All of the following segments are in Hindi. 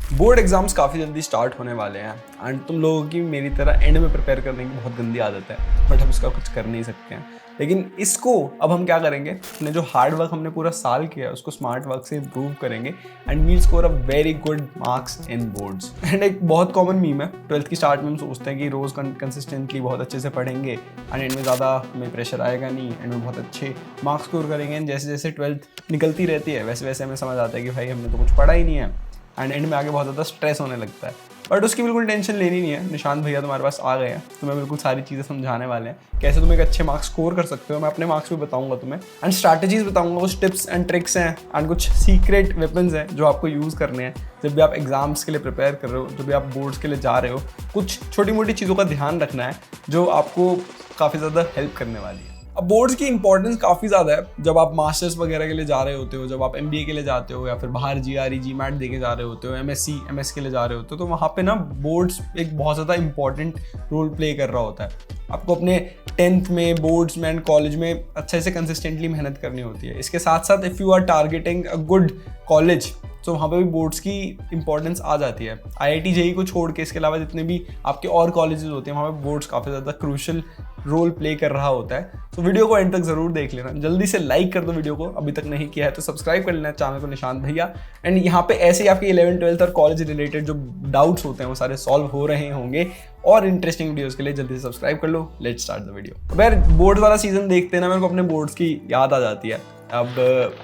बोर्ड एग्जाम्स काफ़ी जल्दी स्टार्ट होने वाले हैं एंड तुम लोगों की मेरी तरह एंड में प्रिपेयर करने की बहुत गंदी आदत है, बट हम उसका कुछ कर नहीं सकते हैं। लेकिन इसको अब हम क्या करेंगे, अपने जो हार्ड वर्क हमने पूरा साल किया है उसको स्मार्ट वर्क से इम्प्रूव करेंगे and will score a very good marks in boards. And एक बहुत कॉमन मीम है, 12th की स्टार्ट में हम सोचते हैं कि रोज़ कंसिस्टेंटली बहुत अच्छे से पढ़ेंगे एंड एंड में ज़्यादा हमें प्रेशर आएगा नहीं, एंड में बहुत अच्छे मार्क्स स्कोर करेंगे। एंड जैसे जैसे 12th निकलती रहती है वैसे वैसे हमें समझ आता है कि भाई हमने तो कुछ पढ़ा ही नहीं है एंड एंड में आगे बहुत ज़्यादा स्ट्रेस होने लगता है। बट उसकी बिल्कुल टेंशन लेनी नहीं है, निशांत भैया तुम्हारे पास आ गए हैं, तुम्हें बिल्कुल सारी चीज़ें समझाने वाले हैं कैसे तुम एक अच्छे मार्क्स स्कोर कर सकते हो। मैं अपने मार्क्स भी बताऊंगा तुम्हें एंड स्ट्रैटेजीज बताऊंगा, कुछ टिप्स एंड ट्रिक्स हैं एंड कुछ सीक्रेट वेपन्स हैं जो आपको यूज़ करने हैं जब भी आप एग्जाम्स के लिए प्रिपेयर कर रहे हो, जब भी आप बोर्ड्स के लिए जा रहे हो। कुछ छोटी मोटी चीज़ों का ध्यान रखना है जो आपको काफ़ी ज़्यादा हेल्प करने वाली है। अब बोर्ड्स की इंपॉर्टेंस काफ़ी ज़्यादा है जब आप मास्टर्स वगैरह के लिए जा रहे होते हो, जब आप MBA के लिए जाते हो या फिर बाहर GRE GMAT दे के जा रहे होते हो, MSc MS के लिए जा रहे होते हो, तो वहाँ पे ना बोर्ड्स एक बहुत ज़्यादा इंपॉर्टेंट रोल प्ले कर रहा होता है। आपको अपने 10th में, बोर्ड्स में एंड कॉलेज में अच्छे से कंसिस्टेंटली मेहनत करनी होती है। इसके साथ साथ if you are targeting a good college तो वहाँ पे भी बोर्ड्स की इंपॉर्टेंस आ जाती है। IIT JEE को छोड़ के इसके अलावा जितने भी आपके और कॉलेजेस होते हैं वहाँ पे बोर्ड्स काफ़ी ज़्यादा क्रूशियल रोल प्ले कर रहा होता है। तो वीडियो को एंड तक ज़रूर देख लेना, जल्दी से लाइक कर दो वीडियो को, अभी तक नहीं किया है तो सब्सक्राइब कर लेना चैनल को निशांत भैया। एंड यहाँ पे ऐसे ही आपके 11th 12th और कॉलेज रिलेटेड जो डाउट्स होते हैं वो सारे सॉल्व हो रहे होंगे। और इंटरेस्टिंग वीडियोस के लिए जल्दी से सब्सक्राइब कर लो। Let's start the video. यार बोर्ड वाला सीजन देखते हैं ना, मेरे को अपने बोर्ड्स की याद आ जाती है। अब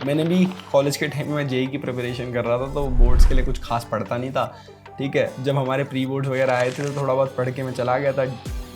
मैंने भी कॉलेज के टाइम में JEE की प्रिपरेशन कर रहा था तो बोर्ड्स के लिए कुछ खास पढ़ता नहीं था। ठीक है, जब हमारे प्री बोर्ड्स वगैरह आए थे तो थोड़ा बहुत पढ़ के मैं चला गया था।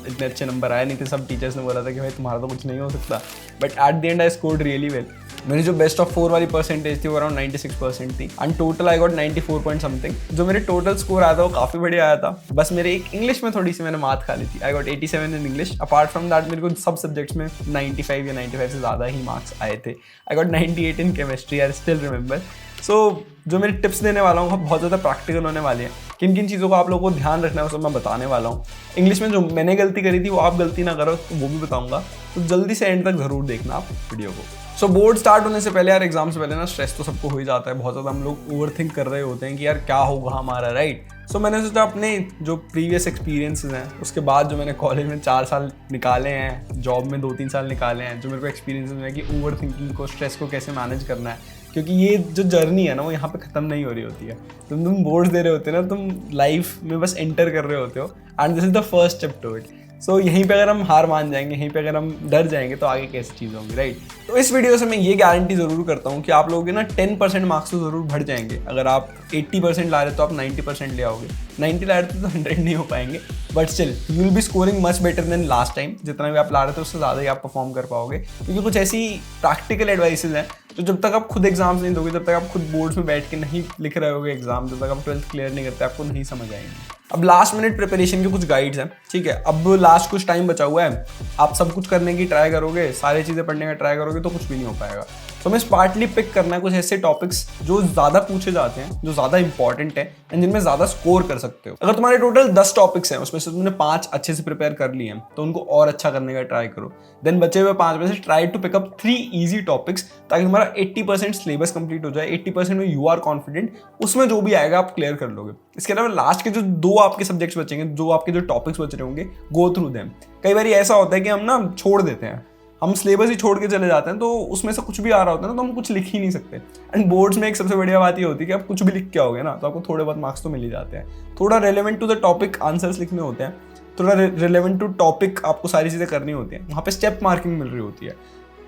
इतने अच्छे नंबर आए नहीं थे, सब टीचर्स ने बोला था कि भाई तुम्हारा तो कुछ नहीं हो सकता, but at the and I scored really well. मेरी जो बेस्ट ऑफ 4 वाली परसेंटेज थी वो अराउंड 96% थी and total I got 94 point something. जो मेरे टोटल स्कोर आया था वो काफ़ी बढ़िया आया था, बस मेरे एक इंग्लिश में थोड़ी सी मैंने मात खा ली थी। I got 87 in English. Apart from that मेरे को सब सब्जेक्ट्स में 95 या 95 से ज़्यादा ही मार्क्स आए थे। I got 98 in chemistry, I still remember. So जो मेरे टिप्स देने वाला हूँ बहुत ज़्यादा प्रैक्टिकल होने वाली है। किन किन चीज़ों को आप लोगों को ध्यान रखना है वो सब मैं बताने वाला हूँ। इंग्लिश में जो मैंने गलती करी थी वो आप गलती ना करो तो वो भी बताऊँगा, तो जल्दी से एंड तक ज़रूर देखना आप वीडियो को। सो बोर्ड स्टार्ट होने से पहले यार, एग्जाम से पहले ना स्ट्रेस तो सबको हो ही जाता है बहुत ज़्यादा। हम लोग ओवरथिंक कर रहे होते हैं कि यार क्या होगा हमारा, राइट। सो मैंने सोचा अपने जो प्रीवियस एक्सपीरियंसेस हैं उसके बाद जो मैंने कॉलेज में 4 साल निकाले हैं, जॉब में 2-3 साल निकाले हैं, जो मेरे को एक्सपीरियंसेस है कि ओवर थिंकिंग को, स्ट्रेस को कैसे मैनेज करना है। क्योंकि ये जो जर्नी है ना वो यहाँ पे ख़त्म नहीं हो रही होती है। तुम बोर्ड्स दे रहे होते हो ना, तुम लाइफ में बस एंटर कर रहे होते हो and this is the first step to it. So यहीं पे अगर हम हार मान जाएंगे, यहीं पे अगर हम डर जाएंगे तो आगे कैसी चीज़ होंगी, राइट। तो इस वीडियो से मैं ये गारंटी ज़रूर करता हूँ कि आप लोगों के ना 10% मार्क्स तो ज़रूर बढ़ जाएंगे। अगर आप 80% ला रहे तो आप 90% ले आओगे, 90 ला रहे तो 100 नहीं हो पाएंगे, but still you will B scoring much better than last time. जितना भी आप ला रहे थे उससे ज़्यादा ही आप परफॉर्म कर पाओगे, क्योंकि कुछ ऐसी प्रैक्टिकल एडवाइसेज हैं तो जब तक आप खुद एग्जाम्स नहीं दोगे, जब तक आप खुद बोर्ड्स में बैठ के नहीं लिख रहे होगे एग्जाम, जब तक आप 12th क्लियर नहीं करते आपको नहीं समझ आएंगे। अब लास्ट मिनट प्रिपरेशन के कुछ गाइड्स हैं, ठीक है। अब लास्ट कुछ टाइम बचा हुआ है, आप सब कुछ करने की ट्राई करोगे, सारी चीज़ें पढ़ने का ट्राई करोगे तो कुछ भी नहीं हो पाएगा। तो हमें स्मार्टली पिक करना है कुछ ऐसे टॉपिक्स जो ज़्यादा पूछे जाते हैं, जो ज़्यादा इंपॉर्टेंट है एंड जिनमें ज़्यादा स्कोर कर सकते हो। अगर तुम्हारे टोटल 10 टॉपिक्स हैं उसमें से तुमने 5 अच्छे से प्रिपेयर कर लिए हैं तो उनको और अच्छा करने का ट्राई करो। देन बचे हुए 5 में से try to pick up 3 easy topics, ताकि तुम्हारा 80% सिलेबस कंप्लीट हो जाए। 80% में यू आर कॉन्फिडेंट, उसमें जो भी आएगा आप क्लियर कर लोगे। इसके अलावा लास्ट के जो 2 आपके सब्जेक्ट्स बचेंगे, जो आपके जो टॉपिक्स बच रहे होंगे, गो थ्रू देम। कई बार ऐसा होता है कि हम ना छोड़ देते हैं, हम सिलेबस ही छोड़ के चले जाते हैं, तो उसमें से कुछ भी आ रहा होता है ना तो हम कुछ लिख ही नहीं सकते। एंड बोर्ड्स में एक सबसे बढ़िया बात ये होती है कि आप कुछ भी लिख के आओगे ना तो आपको थोड़े बहुत मार्क्स तो मिल ही जाते हैं। थोड़ा relevant to the topic answers लिखने होते हैं, थोड़ा रेलेवेंट टू टॉपिक आपको सारी चीज़ें करनी होती हैं, वहाँ पे स्टेप मार्किंग मिल रही होती है।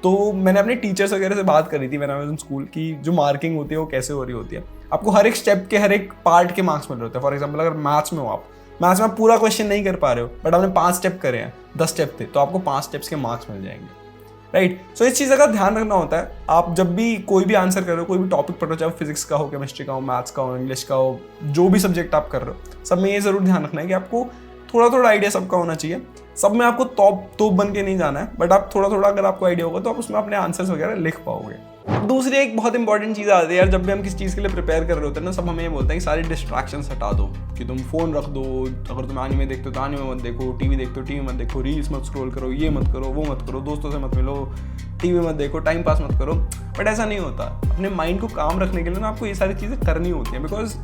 तो मैंने अपने टीचर्स वगैरह से बात करी थी when I was in school की जो मार्किंग होती है वो कैसे हो रही होती है। आपको हर एक स्टेप के, हर एक पार्ट के मार्क्स मिल रहे होते हैं। फॉर एग्जाम्पल अगर मैथ्स में हो, आप मैथ्स में पूरा क्वेश्चन नहीं कर पा रहे हो बट आपने 5 स्टेप करे हैं, 10 स्टेप थे, तो आपको 5 स्टेप्स के मार्क्स मिल जाएंगे, राइट। सो इस चीज़ का ध्यान रखना होता है। आप जब भी कोई भी आंसर कर रहे हो, कोई भी टॉपिक पढ़ रहे हो, चाहे फिजिक्स का हो, केमिस्ट्री का हो, मैथ्स का हो, इंग्लिश का हो, जो भी सब्जेक्ट आप कर रहे हो, सब में ये ज़रूर ध्यान रखना है कि आपको थोड़ा थोड़ा आइडिया सबका होना चाहिए। सब में आपको तोप बन के नहीं जाना है, बट आप थोड़ा थोड़ा अगर आपको आइडिया होगा तो आप उसमें अपने आंसर्स वगैरह लिख पाओगे। दूसरी एक बहुत इंपॉर्टेंट चीज़ आती है यार, जब भी हम किसी चीज़ के लिए प्रिपेयर कर रहे होते हैं ना, सब हमें ये बोलते हैं कि सारी डिस्ट्रैक्शंस हटा दो, कि तुम फोन रख दो, अगर तुम एनीमे देखते हो तो एनीमे मत देखो, टीवी देखते हो टीवी मत देखो, रील्स मत स्क्रॉल करो, ये मत करो, वो मत करो, दोस्तों से मत मिलो, टीवी मत देखो, टाइम पास मत करो। बट ऐसा नहीं होता। अपने माइंड को काम रखने के लिए ना आपको ये सारी चीज़ें करनी होती हैं, because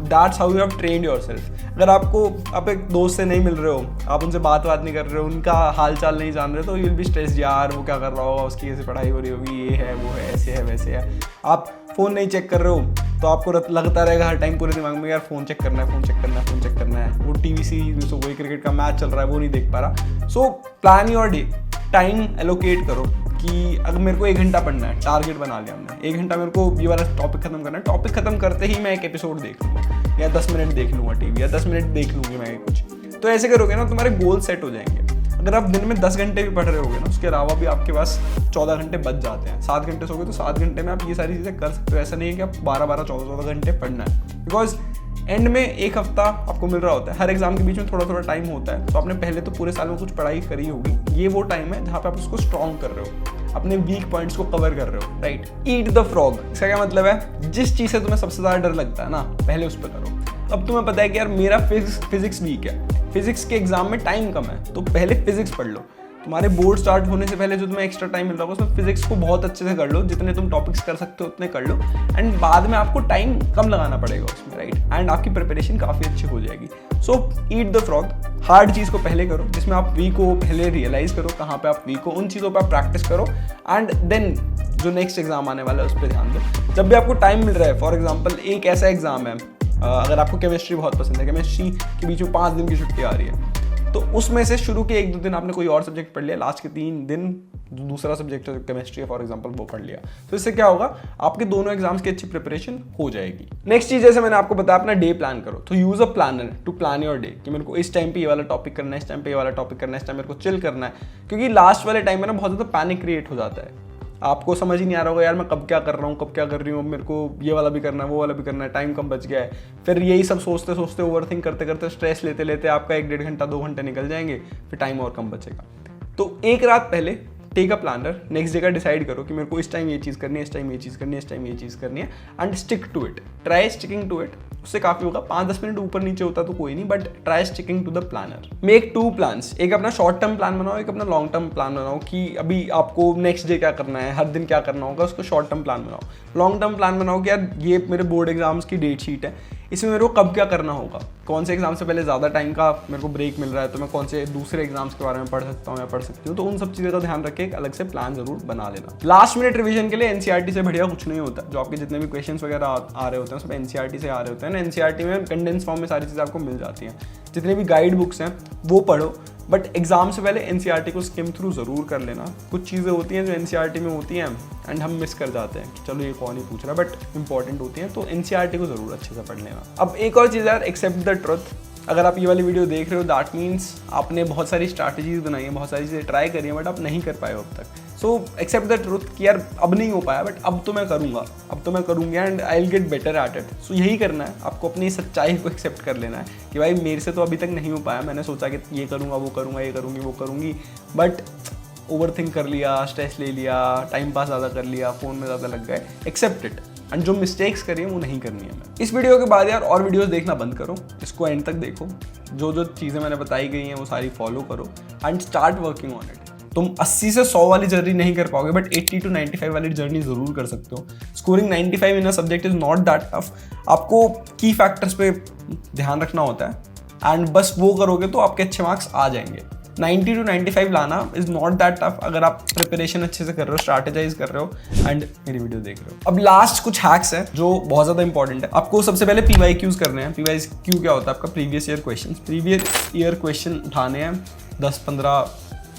that's how you have trained yourself. अगर आप एक दोस्त से नहीं मिल रहे हो, आप उनसे बात नहीं कर रहे हो, उनका हाल चाल नहीं जान रहे, तो यू विल बी स्ट्रेस्ड, यार वो क्या कर रहा होगा, उसकी कैसे पढ़ाई हो रही होगी, ये है वो है, ऐसे है वैसे है। आप फ़ोन नहीं चेक कर रहे हो तो आपको लगता रहेगा हर टाइम पूरे दिमाग में, यार फ़ोन चेक करना है, फ़ोन चेक करना है, फ़ोन चेक करना है। वो टीवी सीरीज, वही क्रिकेट का मैच चल रहा है, वो नहीं देख पा रहा। So plan your day, time allocate करो कि अगर मेरे को 1 घंटा पढ़ना है, टारगेट बना लिया हमने, 1 घंटा मेरे को ये वाला टॉपिक खत्म करना है। टॉपिक खत्म करते ही मैं एक एपिसोड देख लूँगा या 10 मिनट देख लूँगा टीवी, या 10 मिनट देख लूँगी मैं कुछ। तो ऐसे करोगे ना, तुम्हारे गोल सेट हो जाएंगे। अगर आप दिन में 10 घंटे भी पढ़ रहे होगे ना, उसके अलावा भी आपके पास 14 घंटे बच जाते हैं। 7 घंटे सोगे तो 7 घंटे में आप ये सारी चीज़ें कर सकते हो। ऐसा नहीं है कि आप 12-12, 14-14 घंटे पढ़ना है, बिकॉज एंड में 1 हफ्ता आपको मिल रहा होता है। हर एग्जाम के बीच में थोड़ा थोड़ा टाइम होता है, तो आपने पहले तो पूरे साल में कुछ पढ़ाई करी होगी। ये वो टाइम है जहाँ पे आप उसको स्ट्रॉन्ग कर रहे हो, अपने वीक पॉइंट्स को कवर कर रहे हो, राइट। ईट द फ्रॉग, इसका क्या मतलब है? जिस चीज़ से तुम्हें सबसे ज़्यादा डर लगता है ना, पहले उस पर करो। अब तुम्हें पता है कि यार मेरा फिजिक्स वीक है, फिजिक्स के एग्जाम में टाइम कम है, तो पहले फिजिक्स पढ़ लो। तुम्हारे बोर्ड स्टार्ट होने से पहले जो तुम्हें एक्स्ट्रा टाइम मिल रहा होगा, उसमें फिजिक्स को बहुत अच्छे से कर लो, जितने तुम टॉपिक्स कर सकते हो उतने कर लो, एंड बाद में आपको टाइम कम लगाना पड़ेगा उसमें, राइट। एंड आपकी प्रिपरेशन काफ़ी अच्छी हो जाएगी। सो ईट द फ्रॉग, हार्ड चीज़ को पहले करो, जिसमें आप वीक हो पहले रियलाइज़ करो कहाँ पे आप वीक हो, उन चीज़ों पर आप प्रैक्टिस करो, एंड देन जो नेक्स्ट एग्जाम आने वाला है उस पर ध्यान दो। जब भी आपको टाइम मिल रहा है, फॉर एग्जाम्पल एक ऐसा एग्जाम है, अगर आपको केमिस्ट्री बहुत पसंद है, केमिस्ट्री के बीच में 5 दिन की छुट्टी आ रही है, तो उसमें से शुरू के 1-2 दिन आपने कोई और सब्जेक्ट पढ़ लिया, लास्ट के 3 दिन जो दूसरा सब्जेक्ट केमिस्ट्री है फॉर एग्जांपल वो पढ़ लिया, तो इससे क्या होगा, आपके दोनों एग्जाम्स की अच्छी प्रिपरेशन हो जाएगी। नेक्स्ट चीज, जैसे मैंने आपको बताया, अपना डे प्लान करो। तो use a planner to plan your day, कि मेरे को इस टाइम पे ये वाला टॉपिक करना है, इस टाइम पे ये वाला टॉपिक करना है, इस टाइम मेरे को चिल करना है, क्योंकि लास्ट वाले टाइम में ना बहुत ज़्यादा पैनिक क्रिएट हो जाता है। आपको समझ ही नहीं आ रहा होगा, यार मैं कब क्या कर रहा हूँ, कब क्या कर रही हूँ, मेरे को ये वाला भी करना है, वो वाला भी करना है, टाइम कम बच गया है। फिर यही सब सोचते सोचते, ओवरथिंक करते करते, स्ट्रेस लेते लेते आपका 1-1.5 घंटा 2 घंटे निकल जाएंगे, फिर टाइम और कम बचेगा। तो एक रात पहले take a planner, next day का डिसाइड करो कि मेरे को इस टाइम ये चीज़ करनी है, इस टाइम ये चीज़ करनी है, इस टाइम ये चीज़ करनी है, and stick to it. Try sticking to it, उससे काफ़ी होगा। 5-10 मिनट ऊपर नीचे होता तो कोई नहीं, but try sticking to the planner. Make 2 plans, एक अपना शॉर्ट टर्म प्लान बनाओ, एक अपना लॉन्ग टर्म प्लान बनाओ, कि अभी आपको नेक्स्ट डे क्या करना है, हर दिन क्या करना होगा, उसको शॉर्ट टर्म प्लान बनाओ। लॉन्ग टर्म प्लान बनाओ कि यार ये मेरे बोर्ड एग्जाम्स की डेट शीट है, इसमें मेरे को कब क्या करना होगा, कौन से एग्जाम से पहले ज़्यादा टाइम का मेरे को ब्रेक मिल रहा है, तो मैं कौन से दूसरे एग्जाम्स के बारे में पढ़ सकता हूँ या पढ़ सकती हूँ। तो उन सब चीज़ों का ध्यान रख के एक अलग से प्लान जरूर बना लेना। लास्ट मिनट रिवीजन के लिए एनसीईआरटी से बढ़िया कुछ नहीं होता। जो आपके जितने भी क्वेश्चंस वगैरह आ रहे होते हैं सब एनसीईआरटी से आ रहे होते हैं ना। एनसीईआरटी में कंडेंस फॉर्म में सारी चीज़ें आपको मिल जाती हैं। जितने भी गाइड बुक्स हैं वो पढ़ो, बट एग्जाम से पहले एनसीईआरटी को स्किम थ्रू ज़रूर कर लेना। कुछ चीज़ें होती हैं जो एनसीईआरटी में होती हैं एंड हम मिस कर जाते हैं कि चलो ये कौन ही पूछ रहा है, बट इंपॉर्टेंट होती हैं, तो एनसीईआरटी को ज़रूर अच्छे से पढ़ लेना। अब एक और चीज़ यार, एक्सेप्ट द ट्रुथ। अगर आप ये वाली वीडियो देख रहे हो, दैट मीन्स आपने बहुत सारी स्ट्रैटेजीज बनाई हैं, बहुत सारी चीज़ें ट्राई करी हैं, बट आप नहीं कर पाए हो अब तक। सो एक्सेप्ट द ट्रुथ कि यार अब नहीं हो पाया, बट अब तो मैं करूँगा, अब तो मैं करूँगी, and I will get better at it. So यही करना है आपको, अपनी सच्चाई को एक्सेप्ट कर लेना है कि भाई मेरे से तो अभी तक नहीं हो पाया, मैंने सोचा कि ये करूँगा, वो करूँगा, ये करूँगी, वो करूँगी, बट ओवरथिंक कर लिया, स्ट्रेस ले लिया, टाइम पास ज़्यादा कर लिया, फ़ोन में ज़्यादा लग गए। एक्सेप्ट इट, एंड जो मिस्टेक्स करी हैं वो नहीं करनी है। मैं इस वीडियो के बाद यार और वीडियोस देखना बंद करो, इसको एंड तक देखो, जो जो चीज़ें मैंने बताई गई हैं वो सारी फॉलो करो and start working on it. तुम 80 से 100 वाली जर्नी नहीं कर पाओगे, बट 80 to 95 वाली जर्नी जरूर कर सकते हो। Scoring 95 in a subject is not that tough. आपको की फैक्टर्स पे ध्यान रखना होता है एंड बस वो करोगे तो आपके अच्छे मार्क्स आ जाएंगे। 90 to 95 लाना इज नॉट दैट टफ अगर आप प्रिपरेशन अच्छे से कर रहे हो, स्ट्रैटेजाइज कर रहे हो एंड मेरी वीडियो देख रहे हो। अब लास्ट कुछ हैक्स हैं जो बहुत ज़्यादा इंपॉर्टेंट है। आपको सबसे पहले PYQs करने हैं। PYQ क्या होता है? आपका प्रीवियस ईयर क्वेश्चन उठाने हैं।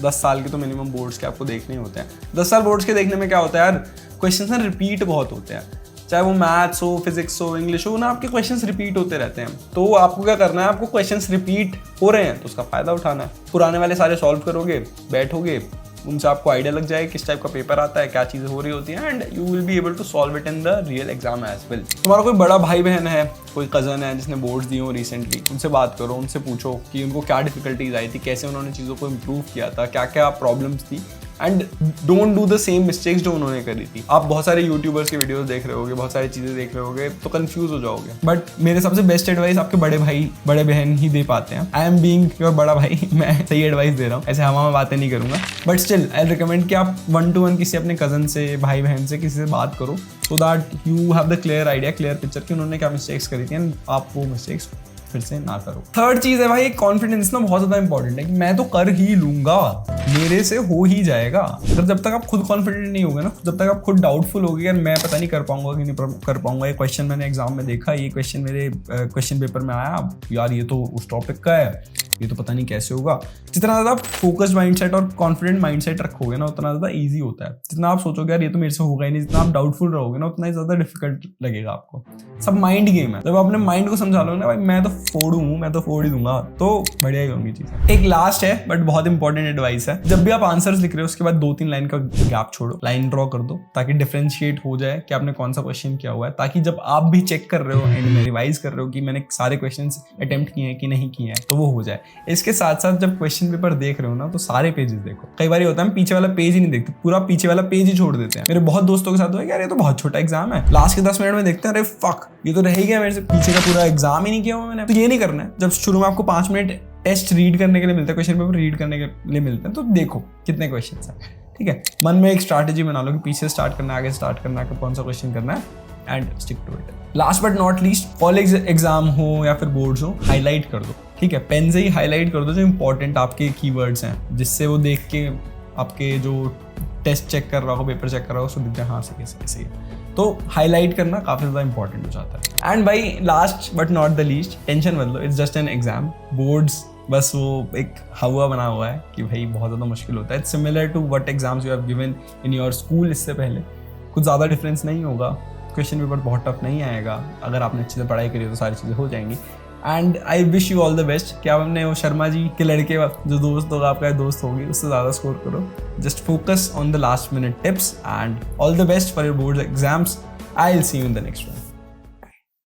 10 साल के तो मिनिमम बोर्ड्स के आपको देखने होते हैं। 10 साल बोर्ड्स के देखने में क्या होता है यार, क्वेश्चंस ना रिपीट बहुत होते हैं, चाहे वो मैथ्स हो, फिजिक्स हो, इंग्लिश हो ना, आपके क्वेश्चंस रिपीट होते रहते हैं। तो आपको क्या करना है, आपको क्वेश्चंस रिपीट हो रहे हैं तो उसका फायदा उठाना है। पुराने वाले सारे सॉल्व करोगे, बैठोगे, उनसे आपको आइडिया लग जाएगा किस टाइप का पेपर आता है, क्या चीज़ें हो रही होती हैं, and you will be able to solve it in the real exam as well. तुम्हारा कोई बड़ा भाई बहन है, कोई कज़न है जिसने बोर्ड्स दिए हो रिसेंटली, उनसे बात करो, उनसे पूछो कि उनको क्या डिफिकल्टीज आई थी, कैसे उन्होंने चीज़ों को इम्प्रूव किया था, क्या क्या प्रॉब्लम्स थी, and don't do the same mistakes जो उन्होंने करी थी। आप बहुत सारे यूट्यूबर्स के वीडियोस देख रहे होगे, बहुत सारी चीजें देख रहे होगे, तो कंफ्यूज हो जाओगे। बट मेरे सबसे बेस्ट एडवाइस आपके बड़े भाई बड़े बहन ही दे पाते हैं। आई एम बीइंग योर बड़ा भाई, मैं सही एडवाइस दे रहा हूँ, ऐसे हवा में बातें नहीं करूंगा। बट स्टिल आई रिकमेंड कि आप 1-to-1 किसी अपने कजन से, भाई बहन से, किसी से बात करो, so that you have the clear idea, clear picture कि उन्होंने क्या मिस्टेक्स करी थी एंड आप वो मिस्टेक्स फिर से ना करो। थर्ड चीज है भाई, कॉन्फिडेंस ना बहुत ज्यादा इंपॉर्टेंट है कि मैं तो कर ही लूंगा, मेरे से हो ही जाएगा। अगर जब तक आप खुद कॉन्फिडेंट नहीं होगे ना, जब तक आप खुद डाउटफुल होगे यार मैं पता नहीं कर पाऊंगा कि नहीं कर पाऊंगा, ये क्वेश्चन मैंने एग्जाम में देखा, ये क्वेश्चन मेरे क्वेश्चन पेपर में आया, यार ये तो उस टॉपिक का है, ये तो पता नहीं कैसे होगा। जितना ज़्यादा आप फोकस्ड माइंडसेट और कॉन्फिडेंट माइंडसेट रखोगे ना, उतना ज़्यादा इजी होता है। जितना आप सोचोगे यार ये तो मेरे से होगा ही नहीं, जितना आप डाउटफुल रहोगे ना, उतना ही ज़्यादा डिफिकल्ट लगेगा आपको। सब माइंड गेम है। जब आप अपने माइंड को समझा लो ना भाई मैं तो फोड़ूं, मैं तो फोड़ ही दूंगा, तो बढ़िया ही होंगी चीज़ें। एक लास्ट है बट बहुत इंपॉर्टेंट एडवाइस है, जब भी आप आंसर्स लिख रहे हो उसके बाद 2-3 लाइन का गैप छोड़ो, लाइन ड्रॉ कर दो, ताकि डिफरेंशिएट हो जाए कि आपने कौन सा क्वेश्चन किया हुआ है, ताकि जब आप भी चेक कर रहे हो एंड में रिवाइज कर रहे हो कि मैंने सारे क्वेश्चन अटेम्प्ट किए हैं कि नहीं किए हैं, तो वो हो जाए। इसके साथ साथ जब क्वेश्चन पेपर देख रहे हो ना, तो सारे पेजेस देखो। कई बार होता है पीछे वाला पेज ही नहीं देखते, पूरा पीछे वाला पेज ही छोड़ देते हैं। मेरे बहुत दोस्तों के साथ हुआ यार ये तो बहुत छोटा एग्जाम है, लास्ट के 10 मिनट में देखते हैं अरे फक ये तो रह ही गया मेरे से, पीछे का पूरा एग्जाम ही नहीं किया हुआ मैंने। तो ये नहीं करना है। जब शुरू में आपको 5 मिनट टेस्ट रीड करने के लिए मिलता है, क्वेश्चन पेपर रीड करने के लिए मिलते हैं, तो देखो कितने क्वेश्चन हैं, ठीक है। मन में एक स्ट्रैटेजी बना लो कि पीछे स्टार्ट करना है, आगे स्टार्ट करना है, कौन सा क्वेश्चन करना है and stick to it. Last but not least, college exam हो या फिर बोर्ड्स हो, हाईलाइट कर दो, ठीक है। पेन से ही हाईलाइट कर दो जो इंपॉर्टेंट आपके कीवर्ड्स हैं, जिससे वो देख के आपके जो टेस्ट चेक कर रहा हो, पेपर चेक कर रहा हो, उसको दिख जाए हाँ सही है। तो हाईलाइट करना काफ़ी ज़्यादा इंपॉर्टेंट हो जाता है। एंड भाई last but not the least, tension मत लो, it's just an exam. Boards बस वो एक हवा बना हुआ है कि भाई बहुत ज़्यादा मुश्किल होता है। It's similar to what exams you have given in your school. इससे पहले कुछ ज़्यादा डिफरेंस नहीं होगा, क्वेश्चन पेपर बहुत टफ नहीं आएगा, अगर आपने अच्छे से पढ़ाई करी तो सारी चीज़ें हो जाएंगी। And I wish you all the best कि आप अपने वो शर्मा जी के लड़के जो दोस्त होगा, आपका दोस्त होगी, उससे ज़्यादा स्कोर करो। Just focus on the last minute tips and all the best for your board exams. I will see you in the next one.